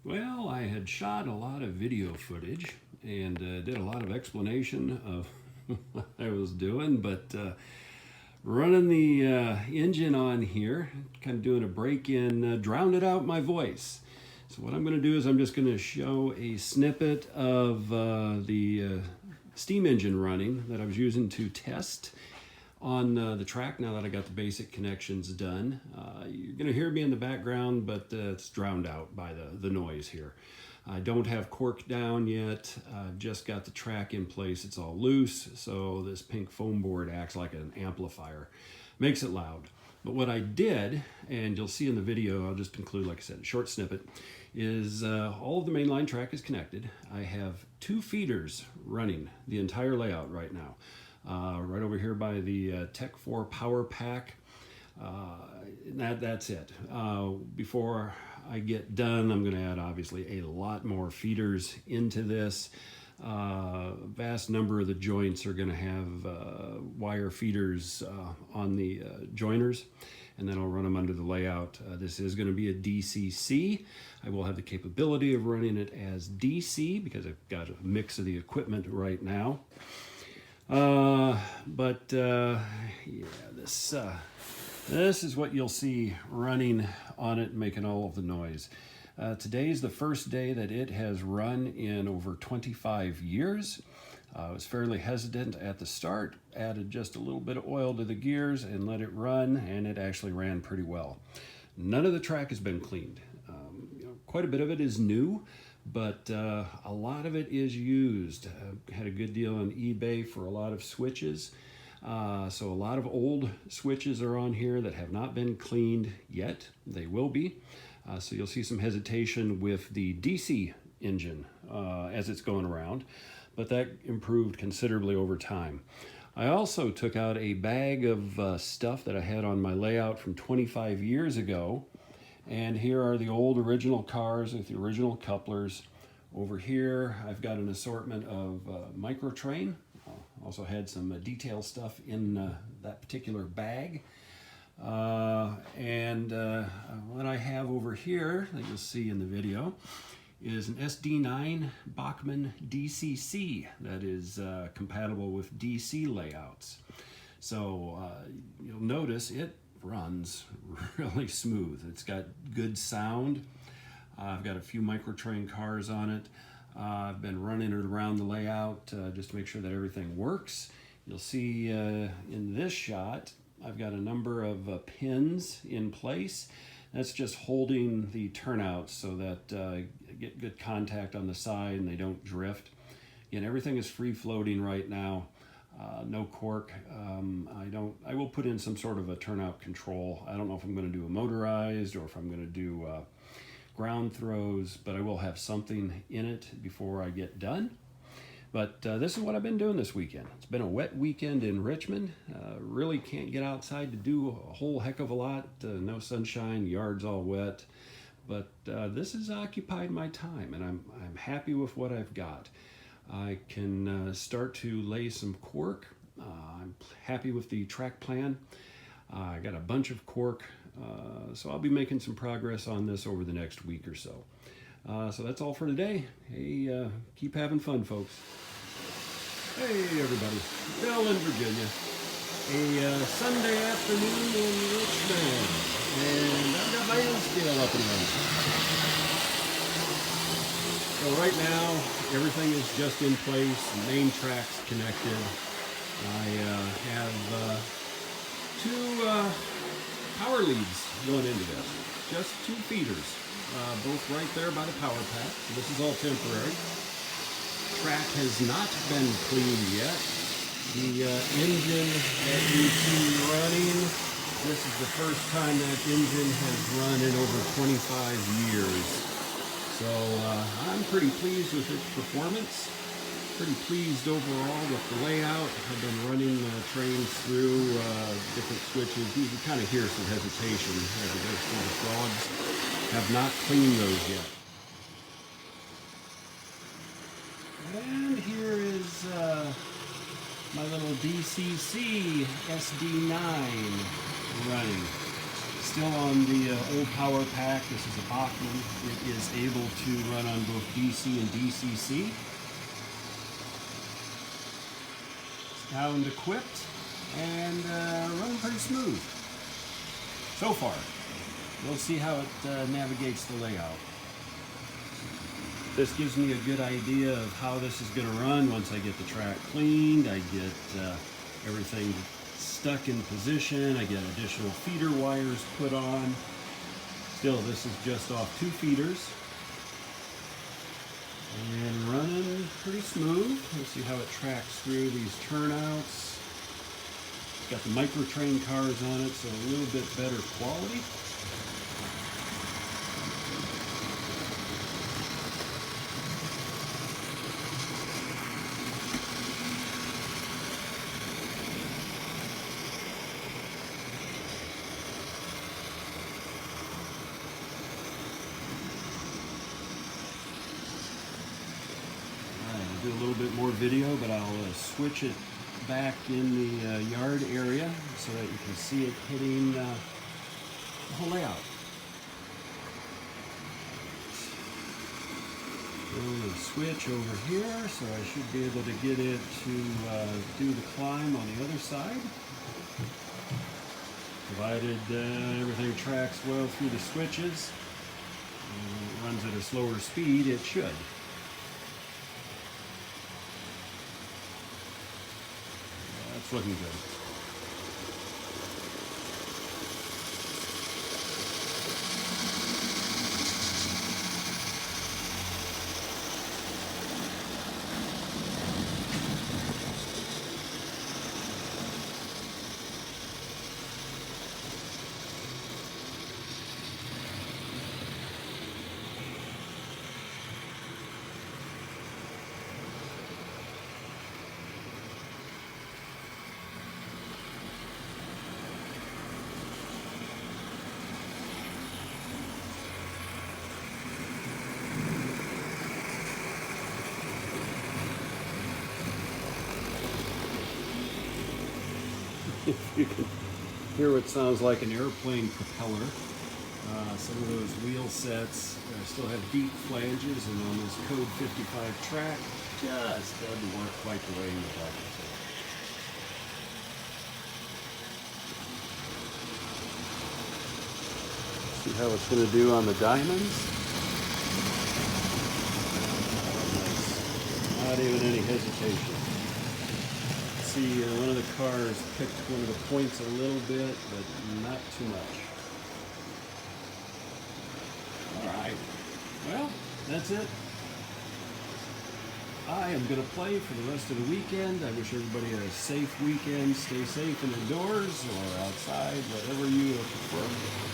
Well, I had shot a lot of video footage and did a lot of explanation of what I was doing, but running the engine on here, kind of doing a break-in, drowned out my voice. So what I'm going to do is I'm just going to show a snippet of the steam engine running that I was using to test on the track now that I got the basic connections done. You're going to hear me in the background, but it's drowned out by the noise here. I don't have cork down yet. I've just got the track in place. It's all loose, so this pink foam board acts like an amplifier. Makes it loud. But what I did, and you'll see in the video, I'll just include, like I said, a short snippet, is all of the mainline track is connected. I have 2 feeders running the entire layout right now. Right over here by the Tech 4 power pack. That's it. Before I get done, I'm going to add obviously a lot more feeders into this. Vast number of the joints are going to have wire feeders on the joiners, and then I'll run them under the layout. This is going to be a DCC. I will have the capability of running it as DC because I've got a mix of the equipment right now. Yeah, this is what you'll see running on it, making all of the noise. Today's the first day that it has run in over 25 years. I was fairly hesitant at the start, added just a little bit of oil to the gears and let it run, and it actually ran pretty well. None of the track has been cleaned. Quite a bit of it is new, but a lot of it is used. Had a good deal on eBay for a lot of switches. So a lot of old switches are on here that have not been cleaned yet. They will be. So you'll see some hesitation with the DC engine as it's going around, but that improved considerably over time. I also took out a bag of stuff that I had on my layout from 25 years ago. And here are the old original cars with the original couplers. Over here, I've got an assortment of microtrain. Also had some detail stuff in that particular bag. What I have over here that you'll see in the video is an SD9 Bachmann DCC that is compatible with DC layouts. So you'll notice it runs really smooth. It's got good sound. I've got a few microtrain cars on it. I've been running it around the layout just to make sure that everything works. You'll see in this shot, I've got a number of pins in place. That's just holding the turnouts so that get good contact on the side and they don't drift. Again, everything is free floating right now. No cork. I will put in some sort of a turnout control. I don't know if I'm going to do a motorized or if I'm going to do ground throws, but I will have something in it before I get done. But this is what I've been doing this weekend. It's been a wet weekend in Richmond. Really can't get outside to do a whole heck of a lot. No sunshine, yard's all wet. But this has occupied my time, and I'm happy with what I've got. I can start to lay some cork. I'm happy with the track plan. I got a bunch of cork, so I'll be making some progress on this over the next week or so. So that's all for today. Hey, keep having fun, folks. Hey, everybody. Belleville, Virginia. A Sunday afternoon in Richmond, and I've got my end scale up and running. So right now, everything is just in place, the main track's connected. I have 2 power leads going into this, just 2 feeders, both right there by the power pack. So this is all temporary. Track has not been cleaned yet. The engine that you see running, this is the first time that engine has run in over 25 years. So I'm pretty pleased with its performance, pretty pleased overall with the layout. I've been running trains through different switches. You can kind of hear some hesitation as it goes through the frogs. Have not cleaned those yet. And here is my little DCC SD9 running. still on the old power pack. This is a Bachmann. It is able to run on both DC and DCC. It's sound equipped and running pretty smooth so far. We'll see how it navigates the layout. This gives me a good idea of how this is going to run once I get the track cleaned, I get everything stuck in position, I get additional feeder wires put on. Still, this is just off 2 feeders. And running pretty smooth. Let's see how it tracks through these turnouts. It's got the micro-train cars on it, so a little bit better quality. Do a little bit more video, but I'll switch it back in the yard area so that you can see it hitting the whole layout. I'm going to switch over here, so I should be able to get it to do the climb on the other side. Provided everything tracks well through the switches, and it runs at a slower speed, it should. It's looking good. You can hear what sounds like an airplane propeller. Some of those wheel sets still have deep flanges, and on this code 55 track, just doesn't work quite the way you'd like it to. See how it's going to do on the diamonds? Not even any hesitation. See, one of the cars picked one of the points a little bit, but not too much. All right, well, that's it. I am going to play for the rest of the weekend. I wish everybody a safe weekend. Stay safe and indoors or outside, whatever you prefer.